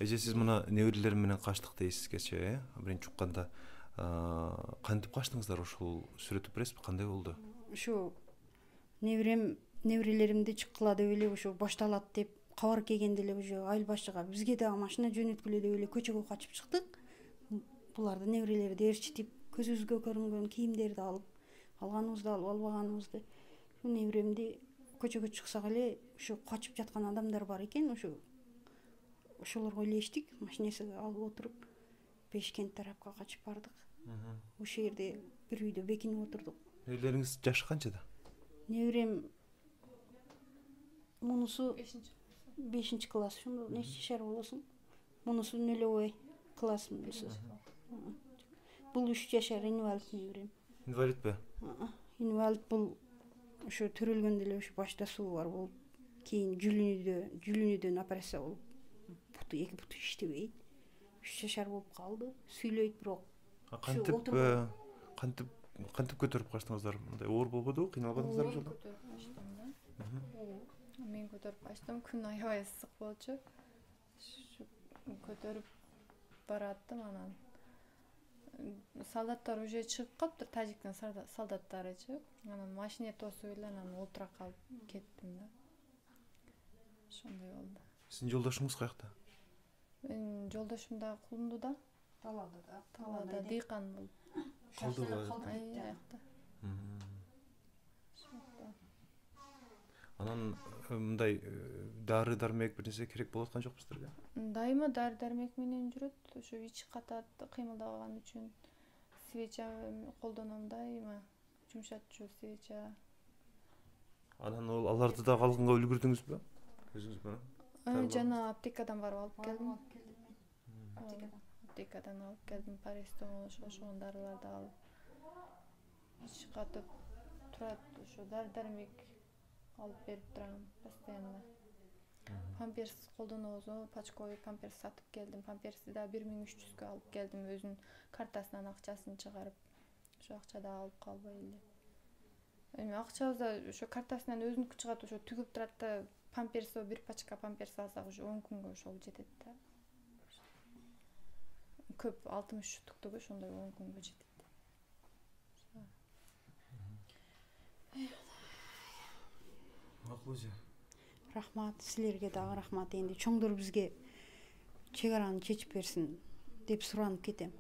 Эже сиз мына неберелер менен качтык дейсиз кече, биринчи укканда кантип качтыңыздар, ушул сүрөтүп бересизби, кандай болду? Ушу неберелеримди чыккыла деп эле ушу башталат деп кабар келгенде эле уже айыл башыга бизге дагы машина жөнөткүлө деп эле көчөгө качып чыктык. Буларды неберелерди ээрчитип, көзүбүзгө көрүнгөн кийимдерди алып, алганыбызды алып, албаганыбызды. Ушул неберемди көчөгө чыксак эле ушу качып жаткан адамдар бар экен, ошолорго илештик, машинесине алып отуруп Бешкент тарапка качып бардык. Ошол жерде бир үйдө бекинип отурдук. Неберелериңиз жашы канчада? Неберем мунусу 5 класс, ошондо нече жашар болосуң? Мунусу нөлөбөй класс мунусу. Бул 3 жашар инвалид неберем. Инвалидпи? Инвалид бул ошо төрөлгөндө эле ошо башта суу бар болуп, кийин жүлүнүүдөн операция болуп, эки буту иштебейт. 3 жашар болуп калды. Сүйлөйт бирок. Кантип көтөрүп качтыңыздар? Мындай оор болбодубу? Кыйналбадыңыздарбы жолдо? Мен көтөрүп качтым. Күн аябай ысык болчу. Көтөрүп бараттым, анан солдаттар уже чыгып калыптыр, тажиктин солдаттарычы. Анан машине тосуп эле анан отура калып кеттим да. Ошондой болду. Сиздин жолдошуңуз каякта? Менин жолдошум да Кулундуда. Талаада дыйкан болуп. Калдыбы? Аякта. Анан мындай дары дармек бир нерсе керек болуп аткан жокпу силерге? Дайыма дары дармек менен жүрөт. Ошо ичи катат, кыймылдабаган үчүн свеча колдоном дайыма. Жумшатчу свеча. Анан аларды да алганга үлгүрдүңүзбү? Өзүңүз менен? Жана аптекадан барып алып келдим. Аптекадан алып келдим, парестон ошол дарыларды алып. Ичи катып турат, ошо дары дармек алып берип турам постоянно. Памперс колдонобузбу, пачковый памперс сатып келдим. Памперсти да 1300 алып келдим, өзүнүн картасынан акчасын чыгарып. Ошо акчада алып калбай эле. Эми акчабызда ошо картасынан өзүнүкү чыгат, ошо түгүп турат да, памперс бир пачка памперс алсак уже 10 күнгө ошол жетет да. Көп 60 шуттуктугу ошондой 10 күнгө жетет. Макул же. Рахмат, силерге дагы рахмат. Энди чоңдор бизге чек араны чечип берсин деп суранып кетем.